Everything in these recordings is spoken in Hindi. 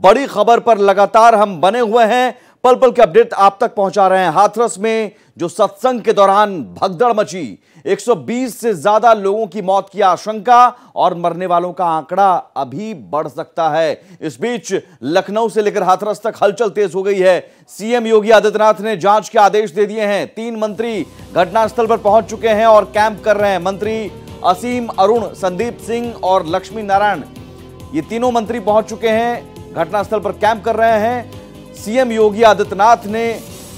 बड़ी खबर पर लगातार हम बने हुए हैं, पल पल के अपडेट आप तक पहुंचा रहे हैं। हाथरस में जो सत्संग के दौरान भगदड़ मची, 120 से ज्यादा लोगों की मौत की आशंका और मरने वालों का आंकड़ा अभी बढ़ सकता है। इस बीच लखनऊ से लेकर हाथरस तक हलचल तेज हो गई है। सीएम योगी आदित्यनाथ ने जांच के आदेश दे दिए हैं। 3 मंत्री घटनास्थल पर पहुंच चुके हैं और कैंप कर रहे हैं। मंत्री असीम, अरुण, संदीप सिंह और लक्ष्मी नारायण, ये तीनों मंत्री पहुंच चुके हैं, घटनास्थल पर कैंप कर रहे हैं। सीएम योगी आदित्यनाथ ने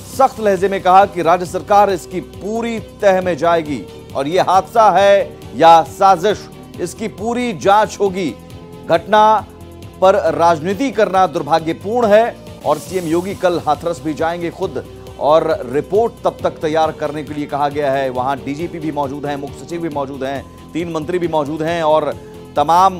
सख्त लहजे में कहा कि राज्य सरकार इसकी पूरी तह में जाएगी और यह हादसा है या साजिश, इसकी पूरी जांच होगी। घटना पर राजनीति करना दुर्भाग्यपूर्ण है और सीएम योगी कल हाथरस भी जाएंगे खुद और रिपोर्ट तब तक तैयार करने के लिए कहा गया है। वहां डीजीपी भी मौजूद हैं, मुख्य सचिव भी मौजूद हैं, 3 मंत्री भी मौजूद हैं और तमाम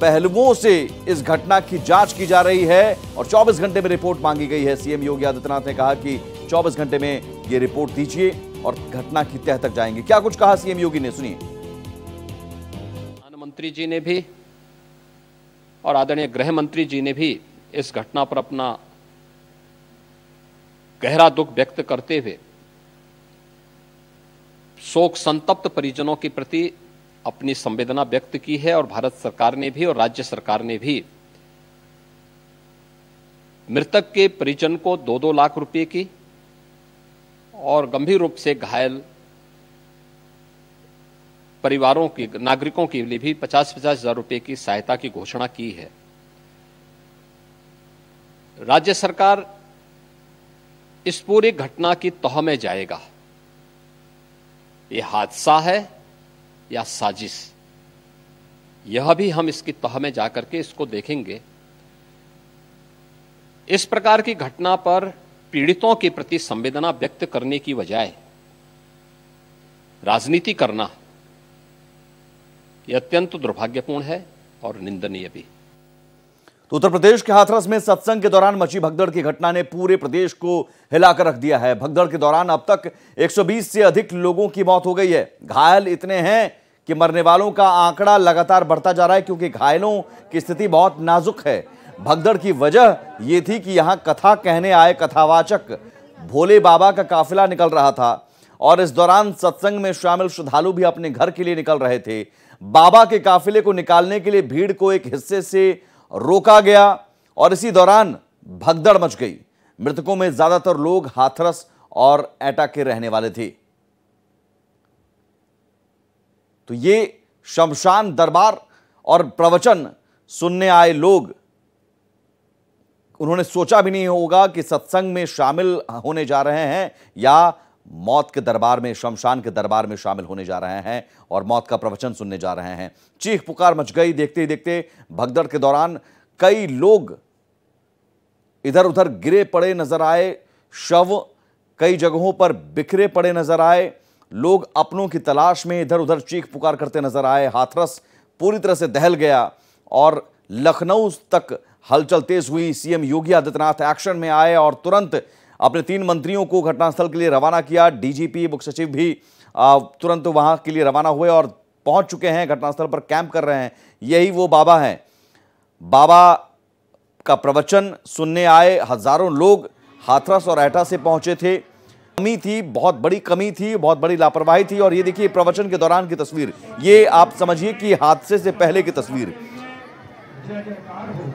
पहलुओं से इस घटना की जांच की जा रही है और 24 घंटे में रिपोर्ट मांगी गई है। सीएम योगी आदित्यनाथ ने कहा कि 24 घंटे में यह रिपोर्ट दीजिए और घटना की तह तक जाएंगे। क्या कुछ कहा सीएम योगी ने, सुनिए। प्रधानमंत्री जी ने भी और आदरणीय गृह मंत्री जी ने भी इस घटना पर अपना गहरा दुख व्यक्त करते हुए शोक संतप्त परिजनों के प्रति अपनी संवेदना व्यक्त की है और भारत सरकार ने भी और राज्य सरकार ने भी मृतक के परिजन को 2-2 लाख रुपए की और गंभीर रूप से घायल परिवारों की, नागरिकों के लिए भी 50-50 हजार रुपए की सहायता की घोषणा की है। राज्य सरकार इस पूरी घटना की तह में जाएगा। यह हादसा है या साजिश, यह भी हम इसकी तह में जाकर के इसको देखेंगे। इस प्रकार की घटना पर पीड़ितों के प्रति संवेदना व्यक्त करने की बजाय राजनीति करना यह अत्यंत दुर्भाग्यपूर्ण है और निंदनीय भी। तो उत्तर प्रदेश के हाथरस में सत्संग के दौरान मची भगदड़ की घटना ने पूरे प्रदेश को हिलाकर रख दिया है। भगदड़ के दौरान अब तक 120 से अधिक लोगों की मौत हो गई है। घायल इतने हैं कि मरने वालों का आंकड़ा लगातार बढ़ता जा रहा है क्योंकि घायलों की स्थिति बहुत नाजुक है। भगदड़ की वजह यह थी कि यहां कथा कहने आए कथावाचक भोले बाबा का काफिला निकल रहा था और इस दौरान सत्संग में शामिल श्रद्धालु भी अपने घर के लिए निकल रहे थे। बाबा के काफिले को निकालने के लिए भीड़ को एक हिस्से से रोका गया और इसी दौरान भगदड़ मच गई। मृतकों में ज्यादातर लोग हाथरस और एटा के रहने वाले थे। तो ये शमशान दरबार और प्रवचन सुनने आए लोग, उन्होंने सोचा भी नहीं होगा कि सत्संग में शामिल होने जा रहे हैं या मौत के दरबार में, शमशान के दरबार में शामिल होने जा रहे हैं और मौत का प्रवचन सुनने जा रहे हैं। चीख पुकार मच गई। देखते ही देखते भगदड़ के दौरान कई लोग इधर उधर गिरे पड़े नजर आए, शव कई जगहों पर बिखरे पड़े नजर आए, लोग अपनों की तलाश में इधर उधर चीख पुकार करते नजर आए। हाथरस पूरी तरह से दहल गया और लखनऊ तक हलचल तेज हुई। सीएम योगी आदित्यनाथ एक्शन में आए और तुरंत अपने 3 मंत्रियों को घटनास्थल के लिए रवाना किया। डीजीपी, मुख्य सचिव भी तुरंत वहां के लिए रवाना हुए और पहुंच चुके हैं, घटनास्थल पर कैंप कर रहे हैं। यही वो बाबा हैं। बाबा का प्रवचन सुनने आए हजारों लोग हाथरस और एटा से पहुंचे थे। कमी थी, बहुत बड़ी कमी थी, बहुत बड़ी लापरवाही थी। और ये देखिए प्रवचन के दौरान की तस्वीर, ये आप समझिए कि हादसे से पहले की तस्वीर।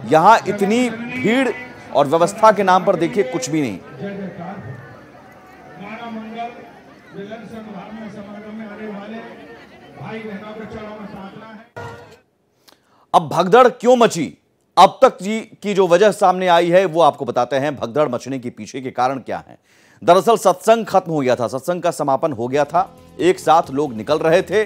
यहां इतनी भीड़ और व्यवस्था के नाम पर देखिए कुछ भी नहीं। अब भगदड़ क्यों मची, अब तक की जो वजह सामने आई है वो आपको बताते हैं। भगदड़ मचने के पीछे के कारण क्या है। दरअसल सत्संग खत्म हो गया था, सत्संग का समापन हो गया था। एक साथ लोग निकल रहे थे।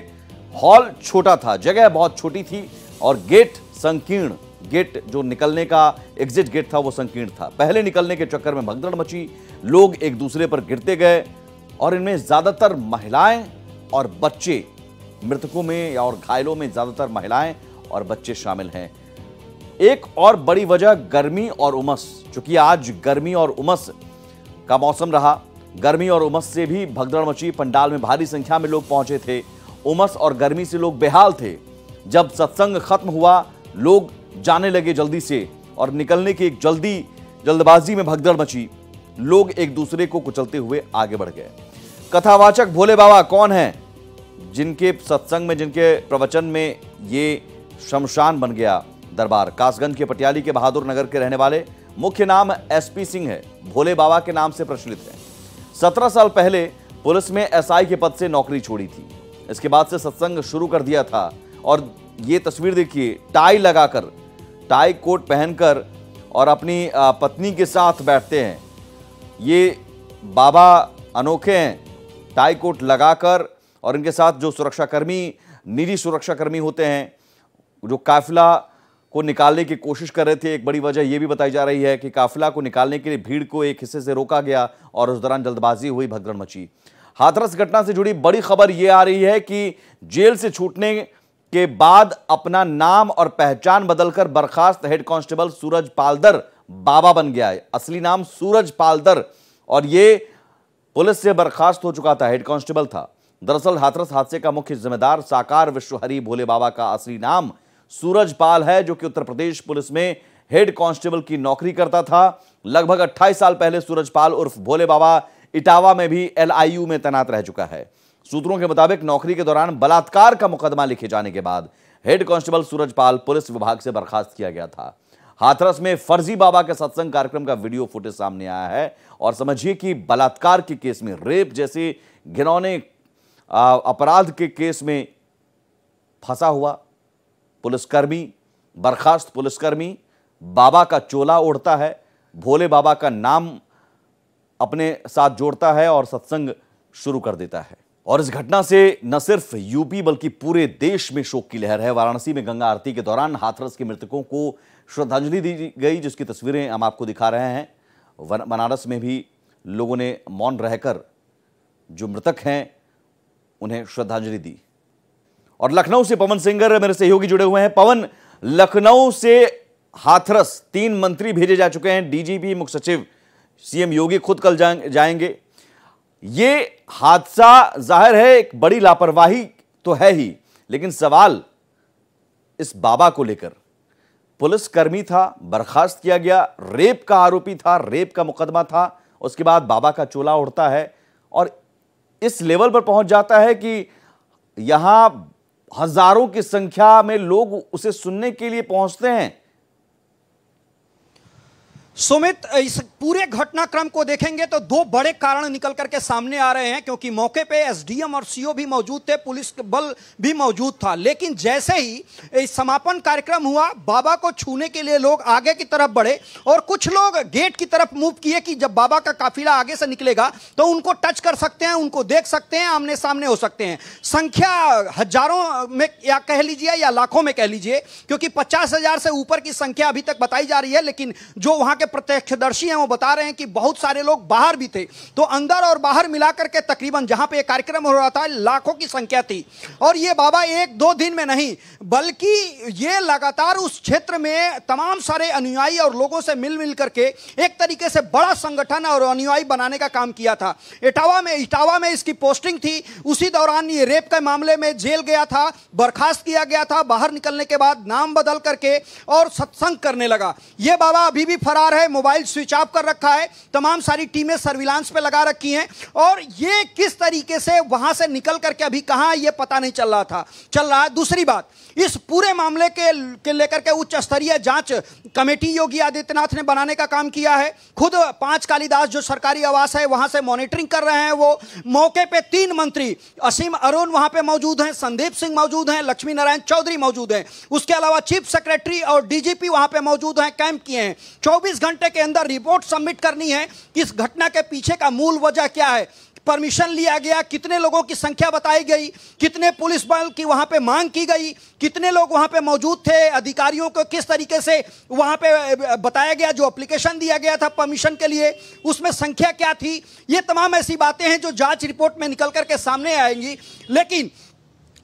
हॉल छोटा था, जगह बहुत छोटी थी और गेट संकीर्ण, गेट जो निकलने का एग्जिट गेट था वो संकीर्ण था। पहले निकलने के चक्कर में भगदड़ मची, लोग एक दूसरे पर गिरते गए और इनमें ज्यादातर महिलाएं और बच्चे, मृतकों में और घायलों में ज्यादातर महिलाएं और बच्चे शामिल हैं। एक और बड़ी वजह गर्मी और उमस, चूंकि आज गर्मी और उमस का मौसम रहा, गर्मी और उमस से भी भगदड़ मची। पंडाल में भारी संख्या में लोग पहुंचे थे। उमस और गर्मी से लोग बेहाल थे। जब सत्संग खत्म हुआ, लोग जाने लगे जल्दी से और निकलने की एक जल्दबाजी में भगदड़ मची। लोग एक दूसरे को कुचलते हुए आगे बढ़ गए। कथावाचक भोले बाबा कौन है जिनके सत्संग में, जिनके प्रवचन में ये शमशान बन गया दरबार? कासगंज के पटियाली के बहादुर नगर के रहने वाले, मुख्य नाम एसपी सिंह है, भोले बाबा के नाम से प्रचलित है। 17 साल पहले पुलिस में एसआई के पद से नौकरी छोड़ी थी। इसके बाद से सत्संग शुरू कर दिया था। और ये तस्वीर देखिए, टाई लगाकर, टाई कोट पहनकर और अपनी पत्नी के साथ बैठते हैं। ये बाबा अनोखे हैं, टाई कोट लगाकर, और इनके साथ जो सुरक्षाकर्मी, निजी सुरक्षाकर्मी होते हैं, जो काफिला को निकालने की कोशिश कर रहे थे। एक बड़ी वजह यह भी बताई जा रही है कि काफिला को निकालने के लिए भीड़ को एक हिस्से से रोका गया और उस दौरान जल्दबाजी हुई, भगदड़ मची। हाथरस घटना से जुड़ी बड़ी खबर यह आ रही है कि जेल से छूटने के बाद अपना नाम और पहचान बदलकर बर्खास्त हेड कांस्टेबल सूरज पालदर बाबा बन गया है। असली नाम सूरज पालदर, और ये पुलिस से बर्खास्त हो चुका था, हेड कांस्टेबल था। दरअसल हाथरस हादसे का मुख्य जिम्मेदार साकार विश्वहरि भोले बाबा का असली नाम सूरज पाल है, जो कि उत्तर प्रदेश पुलिस में हेड कांस्टेबल की नौकरी करता था। लगभग 28 साल पहले सूरज पाल उर्फ भोले बाबा इटावा में भी एलआईयू में तैनात रह चुका है। सूत्रों के मुताबिक नौकरी के दौरान बलात्कार का मुकदमा लिखे जाने के बाद हेड कांस्टेबल सूरज पाल पुलिस विभाग से बर्खास्त किया गया था। हाथरस में फर्जी बाबा के सत्संग कार्यक्रम का वीडियो फुटेज सामने आया है, और समझिए कि बलात्कार के केस में, रेप जैसे घिनौने अपराध के केस में फंसा हुआ पुलिसकर्मी, बर्खास्त पुलिसकर्मी बाबा का चोला ओढ़ता है, भोले बाबा का नाम अपने साथ जोड़ता है और सत्संग शुरू कर देता है। और इस घटना से न सिर्फ यूपी बल्कि पूरे देश में शोक की लहर है। वाराणसी में गंगा आरती के दौरान हाथरस के मृतकों को श्रद्धांजलि दी गई, जिसकी तस्वीरें हम आपको दिखा रहे हैं। बनारस में भी लोगों ने मौन रहकर जो मृतक हैं उन्हें श्रद्धांजलि दी। और लखनऊ से पवन सिंगर मेरे सहयोगी जुड़े हुए हैं। पवन, लखनऊ से हाथरस 3 मंत्री भेजे जा चुके हैं, डीजीपी, मुख्य सचिव, सीएम योगी खुद कल जाएंगे। ये हादसा जाहिर है एक बड़ी लापरवाही तो है ही, लेकिन सवाल इस बाबा को लेकर, पुलिसकर्मी था, बर्खास्त किया गया, रेप का आरोपी था, रेप का मुकदमा था, उसके बाद बाबा का चोला उड़ता है और इस लेवल पर पहुंच जाता है कि यहां हजारों की संख्या में लोग उसे सुनने के लिए पहुंचते हैं। सुमित, इस पूरे घटनाक्रम को देखेंगे तो 2 बड़े कारण निकल करके सामने आ रहे हैं, क्योंकि मौके पे एसडीएम और सीओ भी मौजूद थे, पुलिस बल भी मौजूद था। लेकिन जैसे ही समापन कार्यक्रम हुआ, बाबा को छूने के लिए लोग आगे की तरफ बढ़े और कुछ लोग गेट की तरफ मूव किए कि जब बाबा का काफिला आगे से निकलेगा तो उनको टच कर सकते हैं, उनको देख सकते हैं, आमने सामने हो सकते हैं। संख्या हजारों में या कह लीजिए या लाखों में कह लीजिए, क्योंकि 50,000 से ऊपर की संख्या अभी तक बताई जा रही है, लेकिन जो वहां प्रत्यक्षदर्शी हैं वो बता रहे हैं कि बहुत सारे लोग बाहर भी थे। तो अंदर और बाहर मिलाकर के तकरीबन जहां पे कार्यक्रम हो रहा था लाखों की संख्या थी। और ये बाबा 1-2 दिन में नहीं, बल्कि ये लगातार उस क्षेत्र में तमाम सारे अनुयायी और लोगों से मिल करके एक तरीके से बड़ा संगठन और अनुयायी बनाने का काम किया था। इटावा में इसकी पोस्टिंग थी। उसी दौरान ये रेप के मामले में जेल गया था, बर्खास्त किया गया था। बाहर निकलने के बाद नाम बदल करके और सत्संग करने लगा। ये बाबा अभी भी फरार है, मोबाइल स्विच ऑफ कर रखा है, तमाम सारी टीमें सर्विलांस पे लगा रखी हैं, और ये किस तरीके से वहां से निकल करके अभी कहां ये पता नहीं चल रहा है। दूसरी बात, इस पूरे मामले के लेकर के उच्च स्तरीय जांच कमेटी योगी आदित्यनाथ ने बनाने का काम किया है। खुद 5 कालीदास जो सरकारी आवास है वहां से मॉनिटरिंग कर रहे हैं। वो मौके पे 3 मंत्री असीम अरुण वहां पे मौजूद हैं, संदीप सिंह मौजूद हैं, लक्ष्मी नारायण चौधरी मौजूद हैं। उसके अलावा चीफ सेक्रेटरी और डीजीपी वहां पे मौजूद हैं, कैंप किए हैं। 24 घंटे के अंदर रिपोर्ट सबमिट करनी है कि इस घटना के पीछे का मूल वजह क्या है, परमिशन लिया गया, कितने लोगों की संख्या बताई गई, कितने पुलिस बल की वहां पे मांग की गई, कितने लोग वहां पे मौजूद थे, अधिकारियों को किस तरीके से वहां पे बताया गया, जो एप्लीकेशन दिया गया था परमिशन के लिए उसमें संख्या क्या थी। ये तमाम ऐसी बातें हैं जो जांच रिपोर्ट में निकल करके सामने आएंगी। लेकिन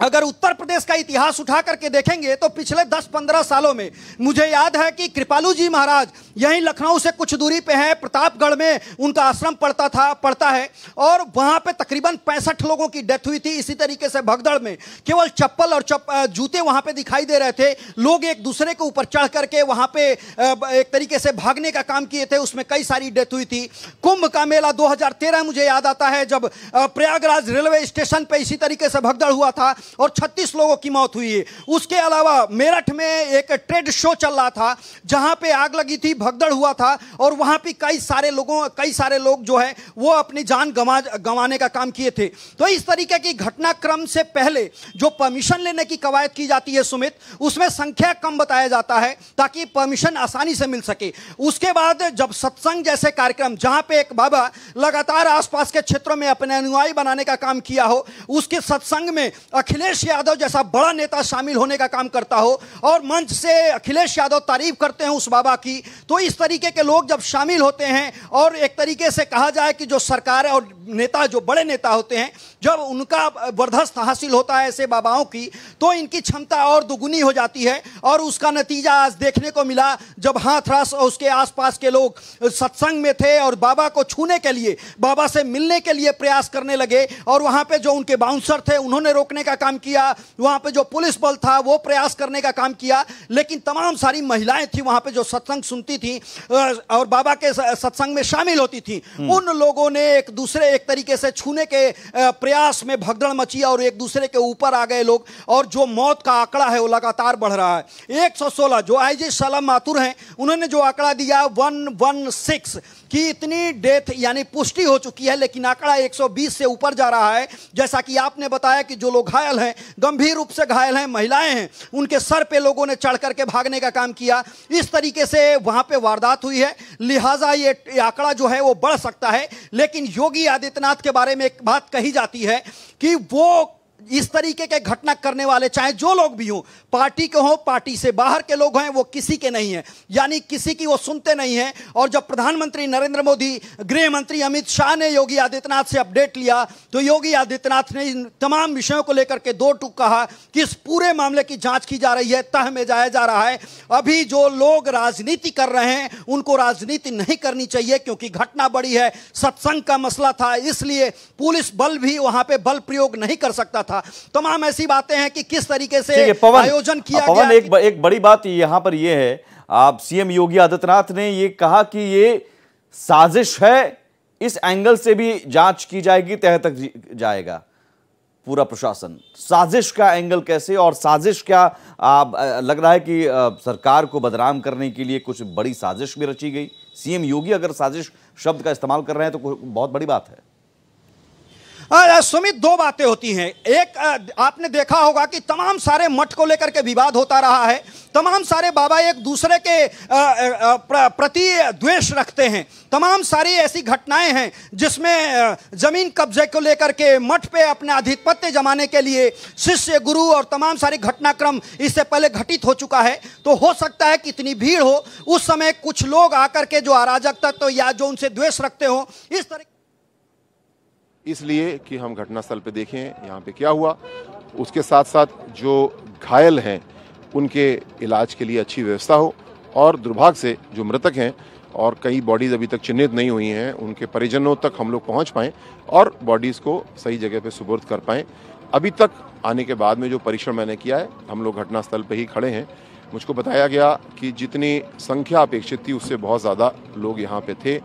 अगर उत्तर प्रदेश का इतिहास उठा करके देखेंगे तो पिछले 10-15 सालों में मुझे याद है कि कृपालू जी महाराज यहीं लखनऊ से कुछ दूरी पे है, प्रतापगढ़ में उनका आश्रम पड़ता है और वहां पे तकरीबन 65 लोगों की डेथ हुई थी। इसी तरीके से भगदड़ में केवल चप्पल और जूते वहां पे दिखाई दे रहे थे, लोग एक दूसरे के ऊपर चढ़ करके वहां पे एक तरीके से भागने का काम किए थे, उसमें कई सारी डेथ हुई थी। कुंभ का मेला 2013 मुझे याद आता है जब प्रयागराज रेलवे स्टेशन पे इसी तरीके से भगदड़ हुआ था और 36 लोगों की मौत हुई है। उसके अलावा मेरठ में एक ट्रेड शो चल रहा था जहां पे आग लगी थी, भगदड़ हुआ था और वहां पे कई सारे लोग जो है वो अपनी जान गंवाने का काम किए थे। तो इस तरीके की घटनाक्रम से पहले जो परमिशन लेने की कवायद की जाती है सुमित, उसमें संख्या कम बताया जाता है ताकि परमिशन आसानी से मिल सके। उसके बाद जब सत्संग जैसे कार्यक्रम जहां पे एक बाबा लगातार आसपास के क्षेत्रों में अपने अनुयायी बनाने का काम किया हो, उसके सत्संग में अखिलेश यादव जैसा बड़ा नेता शामिल होने का काम करता हो और मंच से अखिलेश यादव तारीफ करते हैं उस बाबा की, तो इस तरीके के लोग जब शामिल होते हैं और एक तरीके से कहा जाए कि जो सरकार और नेता, जो बड़े नेता होते हैं, जब उनका बर्दाश्त हासिल होता है ऐसे बाबाओं की, तो इनकी क्षमता और दुगुनी हो जाती है। और उसका नतीजा आज देखने को मिला जब हाथरस और उसके आसपास के लोग सत्संग में थे और बाबा को छूने के लिए, बाबा से मिलने के लिए प्रयास करने लगे और वहां पे जो उनके बाउंसर थे उन्होंने रोकने का काम किया, वहां पे जो पुलिस बल था वो प्रयास करने का काम किया, लेकिन तमाम सारी महिलाएं थी वहां पे जो सत्संग सुनती थी और बाबा के सत्संग में शामिल होती थी, उन लोगों ने एक तरीके से छूने के प्रयास में भगदड़ मची और एक दूसरे के ऊपर आ गए लोग और जो मौत का आंकड़ा है वो लगातार बढ़ रहा है। 116 जो आईजी सलाम माथुर हैं उन्होंने जो आंकड़ा दिया 116 की इतनी डेथ यानी पुष्टि हो चुकी है, लेकिन आंकड़ा 120 से ऊपर जा रहा है। जैसा कि आपने बताया कि जो लोग घायल हैं, गंभीर रूप से घायल हैं, महिलाएं हैं, उनके सर पे लोगों ने चढ़ करके भागने का काम किया। इस तरीके से वहां पे वारदात हुई है, लिहाजा ये आंकड़ा जो है वो बढ़ सकता है। लेकिन योगी आदित्यनाथ के बारे में एक बात कही जाती है कि वो इस तरीके के घटना करने वाले चाहे जो लोग भी हों, पार्टी के हों, पार्टी से बाहर के लोग हैं, वो किसी के नहीं हैं, यानी किसी की वो सुनते नहीं हैं। और जब प्रधानमंत्री नरेंद्र मोदी, गृह मंत्री अमित शाह ने योगी आदित्यनाथ से अपडेट लिया तो योगी आदित्यनाथ ने इन तमाम विषयों को लेकर के दो टूक कहा कि इस पूरे मामले की जांच की जा रही है, तह में जाया जा रहा है। अभी जो लोग राजनीति कर रहे हैं उनको राजनीति नहीं करनी चाहिए क्योंकि घटना बड़ी है, सत्संग का मसला था, इसलिए पुलिस बल भी वहां पे बल प्रयोग नहीं कर सकता था। तमाम ऐसी बातें हैं कि किस तरीके से आयोजन किया गया। एक बड़ी बात यहां पर यह है, आप सीएम योगी आदित्यनाथ ने यह कहा कि यह साजिश है, इस एंगल से भी जांच की जाएगी, तह तक जाएगा पूरा प्रशासन। साजिश का एंगल कैसे और साजिश क्या लग रहा है कि सरकार को बदनाम करने के लिए कुछ बड़ी साजिश भी रची गई? सीएम योगी अगर साजिश शब्द का इस्तेमाल कर रहे हैं तो बहुत बड़ी बात है। सुमित, दो बातें होती हैं। एक, आपने देखा होगा कि तमाम सारे मठ को लेकर के विवाद होता रहा है, तमाम सारे बाबा एक दूसरे के प्रति द्वेष रखते हैं, तमाम सारी ऐसी घटनाएं हैं जिसमें जमीन कब्जे को लेकर के मठ पे अपने आधिपत्य जमाने के लिए शिष्य गुरु और तमाम सारे घटनाक्रम इससे पहले घटित हो चुका है। तो हो सकता है कि इतनी भीड़ हो, उस समय कुछ लोग आकर के जो अराजक तत्व या जो उनसे द्वेष रखते हो, इस तरह इसलिए कि हम घटनास्थल पे देखें यहाँ पे क्या हुआ, उसके साथ साथ जो घायल हैं उनके इलाज के लिए अच्छी व्यवस्था हो और दुर्भाग्य से जो मृतक हैं और कई बॉडीज़ अभी तक चिन्हित नहीं हुई हैं, उनके परिजनों तक हम लोग पहुँच पाएँ और बॉडीज़ को सही जगह पे सुपुर्द कर पाएँ। अभी तक आने के बाद में जो परीक्षण मैंने किया है, हम लोग घटनास्थल पर ही खड़े हैं, मुझको बताया गया कि जितनी संख्या अपेक्षित थी उससे बहुत ज़्यादा लोग यहाँ पे थे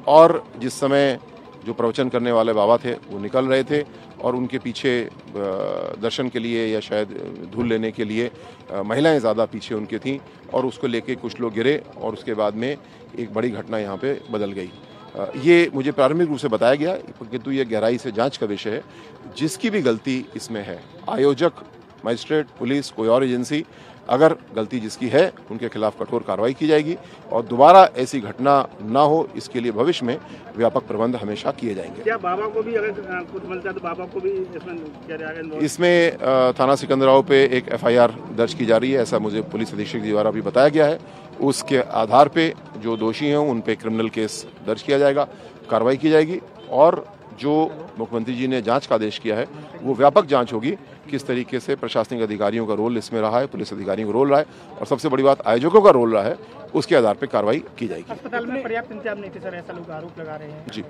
और जिस समय जो प्रवचन करने वाले बाबा थे वो निकल रहे थे और उनके पीछे दर्शन के लिए या शायद धूल लेने के लिए महिलाएं ज़्यादा पीछे उनके थीं और उसको लेके कुछ लोग गिरे और उसके बाद में एक बड़ी घटना यहाँ पे बदल गई। ये मुझे प्रारंभिक रूप से बताया गया किंतु ये गहराई से जांच का विषय है। जिसकी भी गलती इसमें है, आयोजक, मजिस्ट्रेट, पुलिस, कोई और एजेंसी, अगर गलती जिसकी है उनके खिलाफ कठोर कार्रवाई की जाएगी और दोबारा ऐसी घटना ना हो इसके लिए भविष्य में व्यापक प्रबंध हमेशा किए जाएंगे। क्या बाबा को भी अगर कुछ मिलता है तो बाबा को भी इसमें थाना सिकंदराव पे एक एफआईआर दर्ज की जा रही है, ऐसा मुझे पुलिस अधीक्षक जी द्वारा भी बताया गया है। उसके आधार पे जो दोषी हैं उन पे क्रिमिनल केस दर्ज किया जाएगा, कार्रवाई की जाएगी और जो मुख्यमंत्री जी ने जांच का आदेश किया है वो व्यापक जांच होगी, किस तरीके से प्रशासनिक अधिकारियों का रोल इसमें रहा है, पुलिस अधिकारियों का रोल रहा है और सबसे बड़ी बात आयोजकों का रोल रहा है, उसके आधार पर कार्रवाई की जाएगी। अस्पताल में पर्याप्त इंतजाम नहीं थे सर, ऐसा लोग आरोप लगा रहे हैं जी,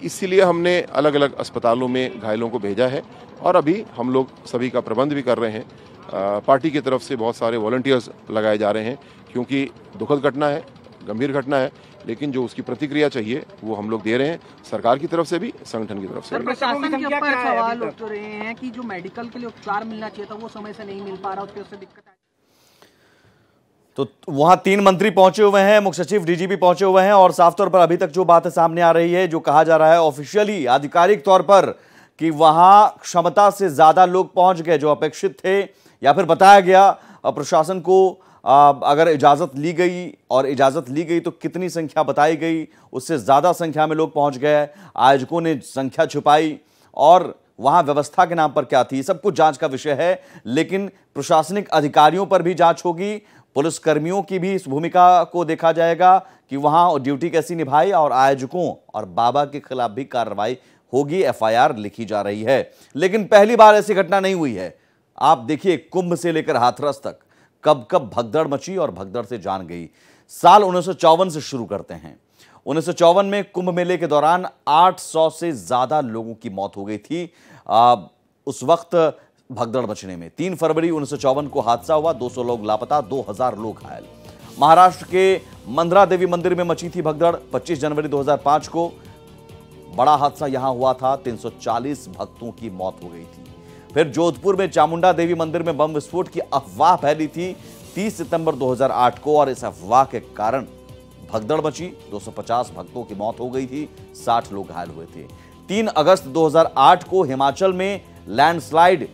इसीलिए हमने अलग अलग अस्पतालों में घायलों को भेजा है और अभी हम लोग सभी का प्रबंध भी कर रहे हैं। पार्टी की तरफ से बहुत सारे वॉलंटियर्स लगाए जा रहे हैं, क्योंकि दुखद घटना है, गंभीर घटना है, लेकिन जो उसकी प्रतिक्रिया चाहिए वो हम लोग दे रहे हैं, सरकार की तरफ से भी, संगठन की तरफ से भी। प्रशासन के ऊपर सवाल उठ रहे हैं कि जो मेडिकल के लिए उपचार मिलना चाहिए था वो समय से नहीं मिल पा रहा, उसकी वजह से दिक्कत है। तो वहां 3 मंत्री पहुंचे हुए हैं, मुख्य सचिव, डीजीपी पहुंचे हुए हैं और साफ तौर पर अभी तक जो बात सामने आ रही है, जो कहा जा रहा है ऑफिशियली आधिकारिक तौर पर कि वहां क्षमता से ज्यादा लोग पहुंच गए जो अपेक्षित थे, या फिर बताया गया प्रशासन को अगर इजाजत ली गई और इजाजत ली गई तो कितनी संख्या बताई गई, उससे ज्यादा संख्या में लोग पहुंच गए, आयोजकों ने संख्या छुपाई और वहां व्यवस्था के नाम पर क्या थी, सब कुछ जांच का विषय है। लेकिन प्रशासनिक अधिकारियों पर भी जांच होगी, पुलिस कर्मियों की भी इस भूमिका को देखा जाएगा कि वहां ड्यूटी कैसी निभाई और आयोजकों और बाबा के खिलाफ भी कार्रवाई होगी, एफआईआर लिखी जा रही है। लेकिन पहली बार ऐसी घटना नहीं हुई है। आप देखिए, कुंभ से लेकर हाथरस तक कब कब भगदड़ मची और भगदड़ से जान गई। साल 1954 से शुरू करते हैं। 1954 में कुंभ मेले के दौरान 800 से ज्यादा लोगों की मौत हो गई थी। उस वक्त भगदड़ मचने में 3 फरवरी 1954 को हादसा हुआ, 200 लोग लापता, 2000 लोग घायल। महाराष्ट्र के मंदरा देवी मंदिर में मची थी भगदड़। 25 जनवरी 2005 को बड़ा हादसा यहां हुआ था, 340 भक्तों की मौत हो गई थी। फिर जोधपुर में चामुंडा देवी मंदिर में बम विस्फोट की अफवाह फैली थी 30 सितंबर 2008 को और इस अफवाह के कारण भगदड़ मची, 250 भक्तों की मौत हो गई थी, 60 लोग घायल हुए थे। 3 अगस्त 2008 को हिमाचल में लैंडस्लाइड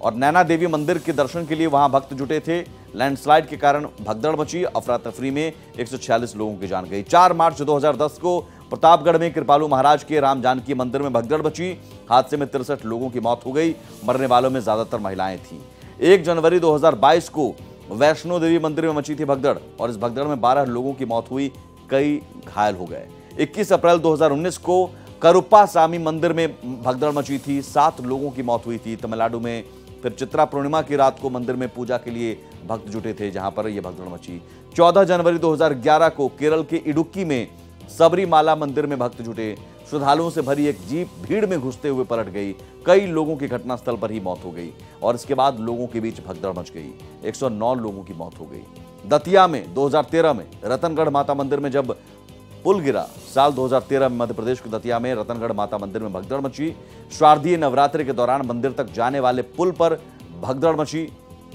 और नैना देवी मंदिर के दर्शन के लिए वहां भक्त जुटे थे। लैंडस्लाइड के कारण भगदड़ मची, अफरा तफरी में 146 लोगों की जान गई। 4 मार्च 2010 को प्रतापगढ़ में कृपालू महाराज के राम जानकी मंदिर में भगदड़ मची, हादसे में 63 लोगों की मौत हो गई, मरने वालों में ज्यादातर महिलाएं थीं। 1 जनवरी 2022 को वैष्णो देवी मंदिर में मची थी भगदड़ और इस भगदड़ में 12 लोगों की मौत हुई, कई घायल हो गए। 21 अप्रैल 2019 को करुप्पा स्वामी मंदिर में भगदड़ मची थी, 7 लोगों की मौत हुई थी तमिलनाडु में। फिर चित्रा पूर्णिमा की रात को मंदिर में पूजा के लिए भक्त जुटे थे, जहां पर यह भगदड़ मची। 14 जनवरी 2011 को केरल के इडुक्की में सबरीमाला मंदिर में भक्त जुटे, श्रद्धालुओं से भरी एक जीप भीड़ में घुसते हुए पलट गई, कई लोगों की घटनास्थल पर ही मौत हो गई और इसके बाद लोगों के बीच भगदड़ मच गई, 109 लोगों की मौत हो गई। दतिया में 2013 में रतनगढ़ माता मंदिर में जब पुल गिरा, साल 2013 में मध्य प्रदेश के दतिया में रतनगढ़ माता मंदिर में भगदड़ मची। शारदीय नवरात्रि के दौरान मंदिर तक जाने वाले पुल पर भगदड़ मची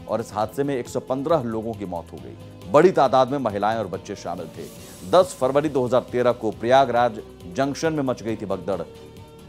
और इस हादसे में 115 लोगों की मौत हो गई, बड़ी तादाद में महिलाएं और बच्चे शामिल थे। 10 फरवरी 2013 को प्रयागराज जंक्शन में मच गई थी भगदड़।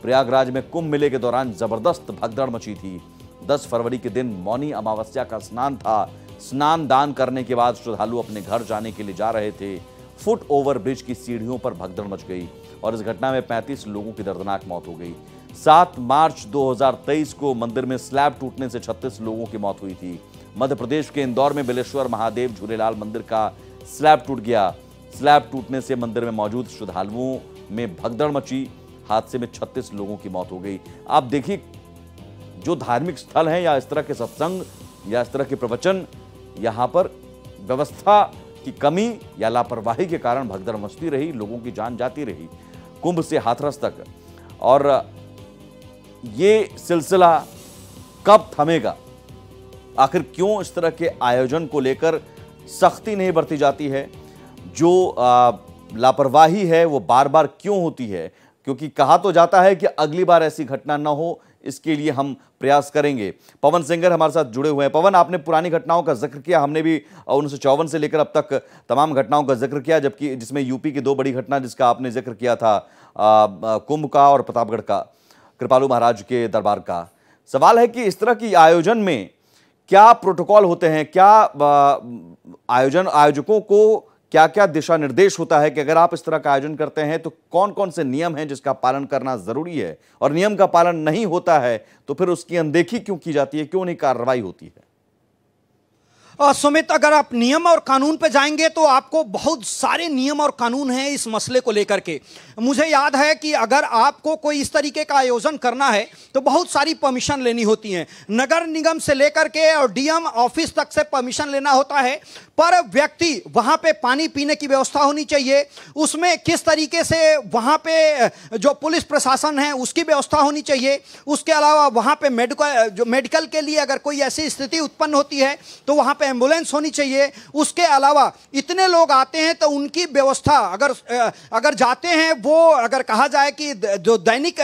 प्रयागराज में कुंभ मेले के दौरान जबरदस्त भगदड़ मची थी। 10 फरवरी के दिन मौनी अमावस्या का स्नान था। स्नान दान करने के बाद श्रद्धालु अपने घर जाने के लिए जा रहे थे। फुट ओवर ब्रिज की सीढ़ियों पर भगदड़ मच गई और इस घटना में 35 लोगों की दर्दनाक मौत हो गई। 7 मार्च 2023 को मंदिर में स्लैब टूटने से 36 लोगों की मौत हुई थी। मध्य प्रदेश के इंदौर में बिलेश्वर महादेव झूलेलाल मंदिर का स्लैब टूट गया। स्लैब टूटने से मंदिर में मौजूद श्रद्धालुओं में भगदड़ मची, हादसे में 36 लोगों की मौत हो गई। आप देखिए, जो धार्मिक स्थल हैं या इस तरह के सत्संग या इस तरह के प्रवचन, यहां पर व्यवस्था की कमी या लापरवाही के कारण भगदड़ मचती रही, लोगों की जान जाती रही, कुंभ से हाथरस तक। और ये सिलसिला कब थमेगा? आखिर क्यों इस तरह के आयोजन को लेकर सख्ती नहीं बरती जाती है? जो लापरवाही है वो बार बार क्यों होती है? क्योंकि कहा तो जाता है कि अगली बार ऐसी घटना न हो, इसके लिए हम प्रयास करेंगे। पवन सिंगर हमारे साथ जुड़े हुए हैं। पवन, आपने पुरानी घटनाओं का जिक्र किया, हमने भी 1954 से लेकर अब तक तमाम घटनाओं का जिक्र किया, जबकि जिसमें यूपी की 2 बड़ी घटना जिसका आपने जिक्र किया था, कुंभ का और प्रतापगढ़ का, कृपालू महाराज के दरबार का। सवाल है कि इस तरह की आयोजन में क्या प्रोटोकॉल होते हैं, क्या आयोजकों को क्या क्या दिशा निर्देश होता है कि अगर आप इस तरह का आयोजन करते हैं तो कौन कौन से नियम हैं जिसका पालन करना जरूरी है, और नियम का पालन नहीं होता है तो फिर उसकी अनदेखी क्यों की जाती है, क्यों नहीं कार्रवाई होती है? सुमित, अगर आप नियम और कानून पे जाएंगे तो आपको बहुत सारे नियम और कानून हैं इस मसले को लेकर के। मुझे याद है कि अगर आपको कोई इस तरीके का आयोजन करना है तो बहुत सारी परमिशन लेनी होती है, नगर निगम से लेकर के और डीएम ऑफिस तक से परमिशन लेना होता है। पर व्यक्ति वहां पे पानी पीने की व्यवस्था होनी चाहिए, उसमें किस तरीके से वहां पे जो पुलिस प्रशासन है उसकी व्यवस्था होनी चाहिए। उसके अलावा वहां पे मेडिकल के लिए अगर कोई ऐसी स्थिति उत्पन्न होती है तो वहां पे एम्बुलेंस होनी चाहिए। उसके अलावा इतने लोग आते हैं तो उनकी व्यवस्था अगर जाते हैं, वो अगर कहा जाए कि जो दैनिक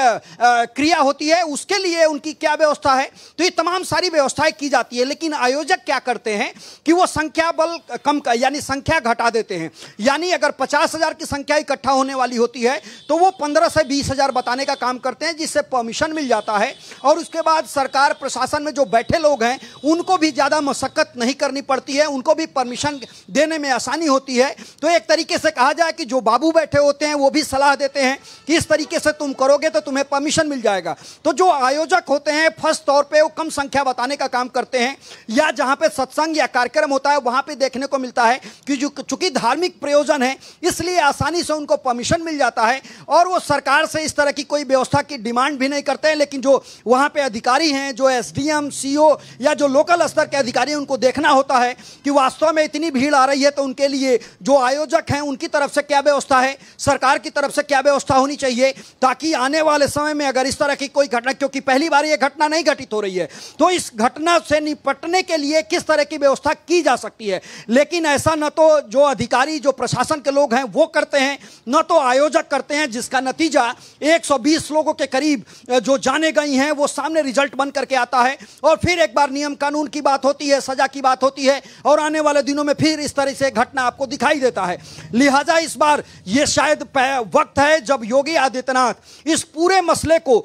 क्रिया होती है उसके लिए उनकी क्या व्यवस्था है, तो ये तमाम सारी व्यवस्थाएं की जाती है। लेकिन आयोजक क्या करते हैं कि वो संख्या बल कम यानी संख्या घटा देते हैं। यानी अगर 50,000 की संख्या इकट्ठा होने वाली होती है तो वो 15 से 20,000 बताने का काम करते हैं, जिससे परमिशन मिल जाता है। और उसके बाद सरकार प्रशासन में जो बैठे लोग हैं उनको भी ज़्यादा मशक्कत नहीं करनी पड़ती है, उनको भी परमिशन देने में आसानी होती है। तो एक तरीके से कहा जाए कि जो बाबू बैठे होते हैं वो भी सलाह देते हैं कि इस तरीके से तुम करोगे तो तुम्हें परमिशन मिल जाएगा। तो जो आयोजक होते हैं फर्स्ट तौर पे वो कम संख्या बताने का काम करते हैं, या जहां पे सत्संग या कार्यक्रम होता है वहां पे देखने को मिलता है कि जो चूंकि धार्मिक प्रयोजन है इसलिए आसानी से उनको परमिशन मिल जाता है और वो सरकार से इस तरह की कोई व्यवस्था की डिमांड भी नहीं करते हैं। लेकिन जो वहां पे अधिकारी हैं, जो एसडीएम, सीओ या जो लोकल स्तर के अधिकारी हैं, उनको देखना होता है कि वास्तव में इतनी भीड़ आ रही है तो उनके लिए जो आयोजक हैं उनकी तरफ से क्या व्यवस्था है, सरकार की तरफ से क्या व्यवस्था होनी चाहिए, ताकि आने वाले समय में अगर इस तरह की कोई घटना, क्योंकि पहली बार ये घटना नहीं घटित हो रही है, तो इस घटना से निपटने के लिए किस तरह की व्यवस्था की जा सकती है। लेकिन ऐसा न तो जो अधिकारी, जो प्रशासन के लोग हैं वो करते हैं, न तो आयोजक करते हैं, जिसका नतीजा 120 लोगों के करीब जो जाने गई हैं वो सामने रिजल्ट बन करके आता है। और फिर एक बार नियम कानून की बात होती है, सजा की बात होती है, और आने वाले दिनों में फिर इस तरह से घटना आपको दिखाई देता है। लिहाजा इस बार ये शायद वक्त है जब योगी आदित्यनाथ इस पूरे मसले को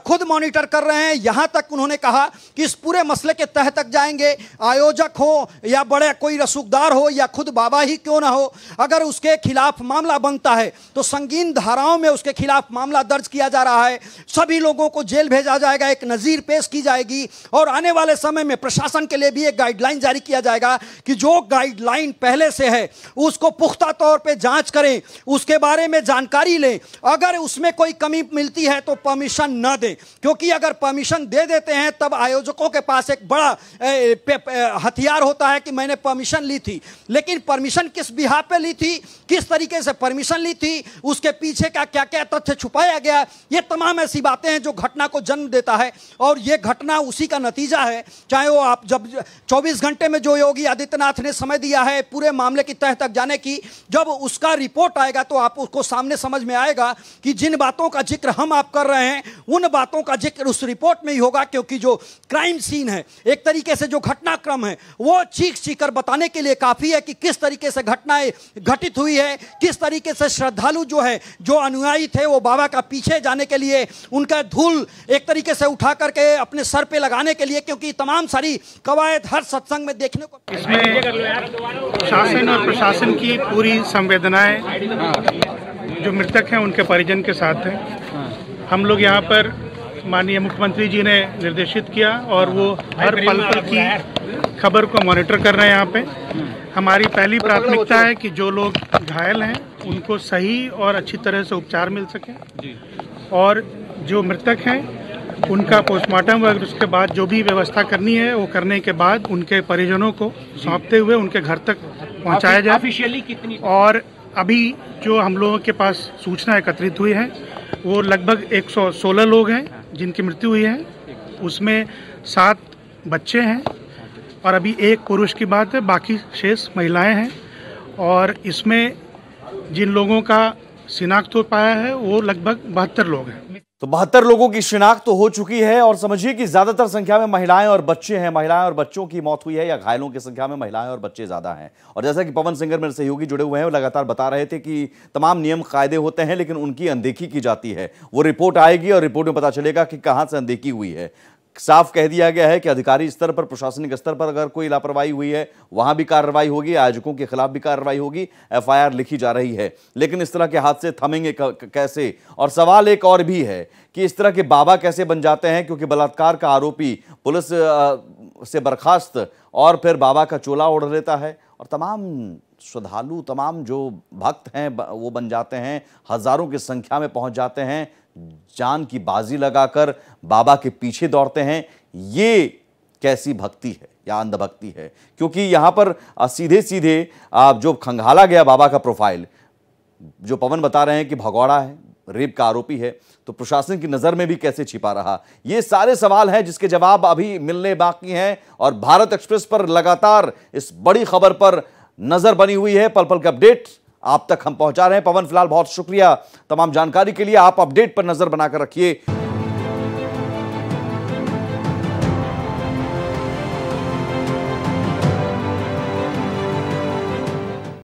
खुद मॉनिटर कर रहे हैं। यहां तक उन्होंने कहा कि इस पूरे मसले के तह तक जाएंगे, आयोजक हो या बड़े कोई रसूखदार हो या खुद बाबा ही क्यों ना हो, अगर उसके खिलाफ मामला बनता है तो संगीन धाराओं में उसके खिलाफ मामला दर्ज किया जा रहा है। सभी लोगों को जेल भेजा जाएगा, एक नजीर पेश की जाएगी, और आने वाले समय में प्रशासन के लिए भी एक गाइडलाइन जारी किया जाएगा कि जो गाइडलाइन पहले से है उसको पुख्ता तौर पे जांच करें, उसके बारे में जानकारी लें। अगर उसमें कोई कमी मिलती है तो परमिशन न दें, क्योंकि अगर परमिशन दे देते हैं तब आयोजकों के पास एक बड़ा हथियार होता है कि मैंने परमिशन ली थी, लेकिन परमिशन किस बिहाफ पे ली थी, किस तरीके से परमिशन ली थी, उसके पीछे का क्या क्या तथ्य छुपाया गया, ये तमाम ऐसी बातें हैं जो घटना को जन्म देता है। और ये घटना उसी का नतीजा है, चाहे वो आप जब 24 घंटे में जो योगी आदित्यनाथ ने समय दिया है पूरे मामले की तह तक जाने की, जब उसका रिपोर्ट आएगा तो आप उसको सामने समझ में आएगा कि जिन बातों का जिक्र हम आप कर रहे हैं उन बातों का जिक्र उस रिपोर्ट में ही होगा। क्योंकि जो क्राइम सीन है, एक तरीके से जो घटनाक्रम है, वो चीख चीख कर बताने के लिए काफी है कि किस तरीके से घटनाएं घटित हुई है, किस तरीके से श्रद्धालु जो है, जो अनुयायी थे, वो बाबा का पीछे जाने के लिए उनका धूल एक तरीके से उठा करके अपने सर पे लगाने के लिए, क्योंकि तमाम सारी कवायद हर सत्संग में देखने को। इसमें शासन और प्रशासन की पूरी संवेदनाएं जो मृतक हैं उनके परिजन के साथ हैं। हम लोग यहाँ पर माननीय मुख्यमंत्री जी ने निर्देशित किया और वो हर पल पल की खबर को मॉनिटर कर रहे हैं। यहाँ पे हमारी पहली प्राथमिकता है कि जो लोग घायल हैं उनको सही और अच्छी तरह से उपचार मिल सके, और जो मृतक हैं उनका पोस्टमार्टम और उसके बाद जो भी व्यवस्था करनी है वो करने के बाद उनके परिजनों को सौंपते हुए उनके घर तक पहुंचाया जाए। ऑफिशियली कितनी, और अभी जो हम लोगों के पास सूचना एकत्रित हुई है वो लगभग 116 लोग हैं जिनकी मृत्यु हुई है, उसमें 7 बच्चे हैं और अभी 1 पुरुष की बात है, बाकी शेष महिलाएं हैं। और इसमें जिन लोगों का शिनाख्त हो पाया है वो लगभग 72 लोग हैं। तो 72 लोगों की शिनाख्त तो हो चुकी है, और समझिए कि ज्यादातर संख्या में महिलाएं और बच्चे हैं। महिलाएं और बच्चों की मौत हुई है, या घायलों की संख्या में महिलाएं और बच्चे ज्यादा हैं। और जैसा कि पवन सिंगर मेरे सहयोगी जुड़े हुए हैं, वो लगातार बता रहे थे कि तमाम नियम कायदे होते हैं लेकिन उनकी अनदेखी की जाती है। वो रिपोर्ट आएगी और रिपोर्ट में पता चलेगा कि कहां से अनदेखी हुई है। साफ कह दिया गया है कि अधिकारी स्तर पर, प्रशासनिक स्तर पर अगर कोई लापरवाही हुई है वहां भी कार्रवाई होगी, आयोजकों के खिलाफ भी कार्रवाई होगी, एफआईआर लिखी जा रही है। लेकिन इस तरह के हादसे थमेंगे कैसे? और सवाल एक और भी है कि इस तरह के बाबा कैसे बन जाते हैं, क्योंकि बलात्कार का आरोपी पुलिस से बर्खास्त और फिर बाबा का चोला ओढ़ लेता है और तमाम श्रद्धालु, तमाम जो भक्त हैं वो बन जाते हैं, हजारों की संख्या में पहुंच जाते हैं, जान की बाजी लगाकर बाबा के पीछे दौड़ते हैं। ये कैसी भक्ति है या अंधभक्ति है? क्योंकि यहां पर सीधे सीधे जो खंगाला गया बाबा का प्रोफाइल, जो पवन बता रहे हैं कि भगौड़ा है, रेप का आरोपी है, तो प्रशासन की नजर में भी कैसे छिपा रहा? ये सारे सवाल हैं जिसके जवाब अभी मिलने बाकी हैं और भारत एक्सप्रेस पर लगातार इस बड़ी खबर पर नजर बनी हुई है। पल पल के अपडेट आप तक हम पहुंचा रहे हैं। पवन, फिलहाल बहुत शुक्रिया तमाम जानकारी के लिए। आप अपडेट पर नजर बनाकर रखिए।